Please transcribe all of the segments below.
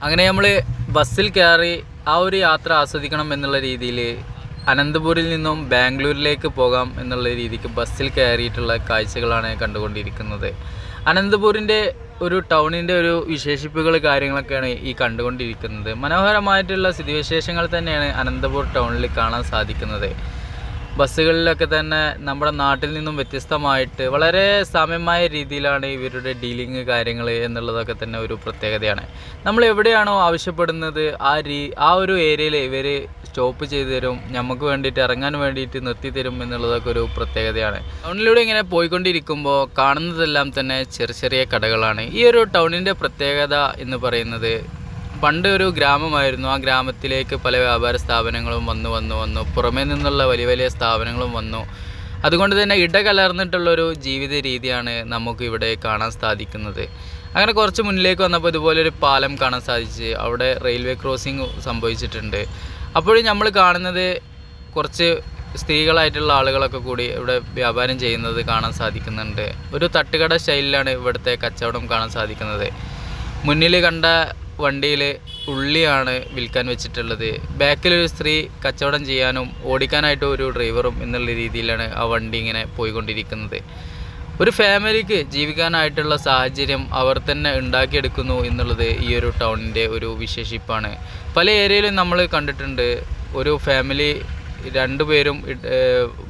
അങ്ങനെ നമ്മൾ ബസ്സിൽ കയറി ആ ഒരു യാത്ര ആസ്വദിക്കണം എന്നുള്ള രീതിയിൽ അനന്തപൂരിൽ നിന്നും ബാംഗ്ലൂരിലേക്ക് പോകാം എന്നുള്ള രീതിക്ക് ബസ്സിൽ കയറിയിട്ടുള്ള കാഴ്ചകളാണ് കണ്ടുകൊണ്ടിരിക്കുന്നത്. അനന്തപൂരിൻ്റെ ഒരു ടൗണിൻ്റെ ഒരു വിശേഷിപ്പുകൾ കാര്യങ്ങളൊക്കെയാണ് ഈ കണ്ടുകൊണ്ടിരിക്കുന്നത്. മനോഹരമായിട്ടുള്ള സ്ഥിതിവിശേഷങ്ങൾ തന്നെയാണ് അനന്തപൂർ ടൗണിൽ കാണാൻ സാധിക്കുന്നത്. ബസ്സുകളിലൊക്കെ തന്നെ നമ്മുടെ നാട്ടിൽ നിന്നും വ്യത്യസ്തമായിട്ട് വളരെ സാമ്യമായ രീതിയിലാണ് ഇവരുടെ ഡീലിങ് കാര്യങ്ങൾ എന്നുള്ളതൊക്കെ തന്നെ ഒരു പ്രത്യേകതയാണ്. നമ്മൾ എവിടെയാണോ ആവശ്യപ്പെടുന്നത് ആ ഒരു ഏരിയയിൽ ഇവർ സ്റ്റോപ്പ് ചെയ്തു തരും, നമുക്ക് വേണ്ടിയിട്ട് ഇറങ്ങാൻ വേണ്ടിയിട്ട് നിർത്തി തരും എന്നുള്ളതൊക്കെ ഒരു പ്രത്യേകതയാണ്. ടൗണിലൂടെ ഇങ്ങനെ പോയിക്കൊണ്ടിരിക്കുമ്പോൾ കാണുന്നതെല്ലാം തന്നെ ചെറിയ ചെറിയ കടകളാണ്. ഈ ഒരു ടൗണിൻ്റെ പ്രത്യേകത എന്ന് പറയുന്നത് പണ്ട് ഒരു ഗ്രാമമായിരുന്നു. ആ ഗ്രാമത്തിലേക്ക് പല വ്യാപാര സ്ഥാപനങ്ങളും വന്നു പുറമേ നിന്നുള്ള വലിയ വലിയ സ്ഥാപനങ്ങളും വന്നു. അതുകൊണ്ട് തന്നെ ഇടകലർന്നിട്ടുള്ളൊരു ജീവിത രീതിയാണ് നമുക്ക് ഇവിടെ കാണാൻ സാധിക്കുന്നത്. അങ്ങനെ കുറച്ച് മുന്നിലേക്ക് വന്നപ്പോൾ ഇതുപോലൊരു പാലം കാണാൻ സാധിച്ച്, അവിടെ റെയിൽവേ ക്രോസിംഗ് സംഭവിച്ചിട്ടുണ്ട്. അപ്പോഴും നമ്മൾ കാണുന്നത് കുറച്ച് സ്ത്രീകളായിട്ടുള്ള ആളുകളൊക്കെ കൂടി ഇവിടെ വ്യാപാരം ചെയ്യുന്നത് കാണാൻ സാധിക്കുന്നുണ്ട്. ഒരു തട്ടുകട സ്റ്റൈലിലാണ് ഇവിടുത്തെ കച്ചവടം കാണാൻ സാധിക്കുന്നത്. മുന്നിൽ കണ്ട വണ്ടിയിൽ ഉള്ളിയാണ് വിൽക്കാൻ വെച്ചിട്ടുള്ളത്. ബാക്കിലൊരു സ്ത്രീ കച്ചവടം ചെയ്യാനും ഓടിക്കാനായിട്ട് ഒരു ഡ്രൈവറും എന്നുള്ള രീതിയിലാണ് ആ വണ്ടി ഇങ്ങനെ പോയിക്കൊണ്ടിരിക്കുന്നത്. ഒരു ഫാമിലിക്ക് ജീവിക്കാനായിട്ടുള്ള സാഹചര്യം അവർ തന്നെ ഉണ്ടാക്കിയെടുക്കുന്നു എന്നുള്ളത് ഈ ഒരു ടൗണിൻ്റെ ഒരു വിശേഷിപ്പാണ്. പല ഏരിയയിലും നമ്മൾ കണ്ടിട്ടുണ്ട്, ഒരു ഫാമിലി രണ്ടുപേരും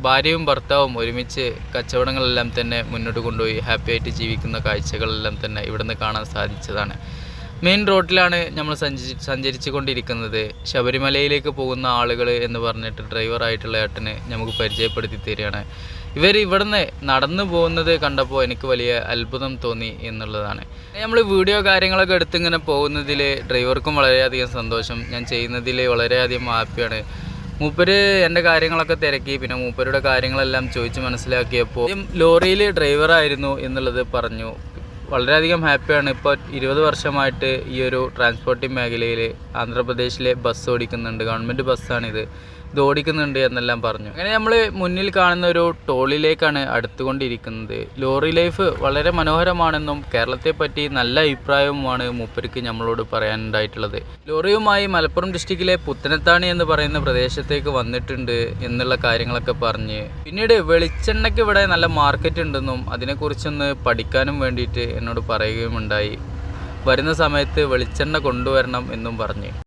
ഭാര്യയും ഭർത്താവും ഒരുമിച്ച് കച്ചവടങ്ങളെല്ലാം തന്നെ മുന്നോട്ട് കൊണ്ടുപോയി ഹാപ്പി ആയിട്ട് ജീവിക്കുന്ന കാഴ്ചകളെല്ലാം തന്നെ ഇവിടുന്ന് കാണാൻ സാധിച്ചതാണ്. മെയിൻ റോഡിലാണ് നമ്മൾ സഞ്ചരിച്ചു കൊണ്ടിരിക്കുന്നത്. ശബരിമലയിലേക്ക് പോകുന്ന ആളുകൾ എന്ന് പറഞ്ഞിട്ട് ഡ്രൈവറായിട്ടുള്ള ഏട്ടന് നമുക്ക് പരിചയപ്പെടുത്തി തരികയാണ്. ഇവർ ഇവിടുന്ന് നടന്നു പോകുന്നത് കണ്ടപ്പോൾ എനിക്ക് വലിയ അത്ഭുതം തോന്നി എന്നുള്ളതാണ്. നമ്മൾ വീഡിയോ കാര്യങ്ങളൊക്കെ എടുത്തിങ്ങനെ പോകുന്നതിൽ ഡ്രൈവർക്കും വളരെയധികം സന്തോഷം, ഞാൻ ചെയ്യുന്നതിൽ വളരെയധികം ഹാപ്പിയാണ്. മൂപ്പര് എൻ്റെ കാര്യങ്ങളൊക്കെ തിരക്കി, പിന്നെ മൂപ്പരുടെ കാര്യങ്ങളെല്ലാം ചോദിച്ച് മനസ്സിലാക്കിയപ്പോൾ ലോറിയിൽ ഡ്രൈവറായിരുന്നു എന്നുള്ളത് പറഞ്ഞു. വളരെയധികം ഹാപ്പിയാണ്. ഇപ്പോൾ 20 വർഷമായിട്ട് ഈ ഒരു ട്രാൻസ്പോർട്ടിംഗ് മേഖലയിൽ ആന്ധ്രാപ്രദേശിലെ ബസ് ഓടിക്കുന്നുണ്ട്, ഗവൺമെൻറ് ബസ്സാണിത്, ഇത് ഓടിക്കുന്നുണ്ട് എന്നെല്ലാം പറഞ്ഞു. അങ്ങനെ നമ്മൾ മുന്നിൽ കാണുന്ന ഒരു ടോളിലേക്കാണ് അടുത്തുകൊണ്ടിരിക്കുന്നത്. ലോറി ലൈഫ് വളരെ മനോഹരമാണെന്നും കേരളത്തെ പറ്റി നല്ല അഭിപ്രായവുമാണ് മൂപ്പർക്ക് നമ്മളോട് പറയാനുണ്ടായിട്ടുള്ളത്. ലോറിയുമായി മലപ്പുറം ഡിസ്ട്രിക്റ്റിലെ പുത്തനത്താണി എന്ന് പറയുന്ന പ്രദേശത്തേക്ക് വന്നിട്ടുണ്ട് എന്നുള്ള കാര്യങ്ങളൊക്കെ പറഞ്ഞ്, പിന്നീട് വെളിച്ചെണ്ണയ്ക്ക് ഇവിടെ നല്ല മാർക്കറ്റ് ഉണ്ടെന്നും അതിനെക്കുറിച്ചൊന്ന് പഠിക്കാനും വേണ്ടിയിട്ട് എന്നോട് പറയുകയുമുണ്ടായി. വരുന്ന സമയത്ത് വെളിച്ചെണ്ണ കൊണ്ടുവരണം എന്നും പറഞ്ഞ്.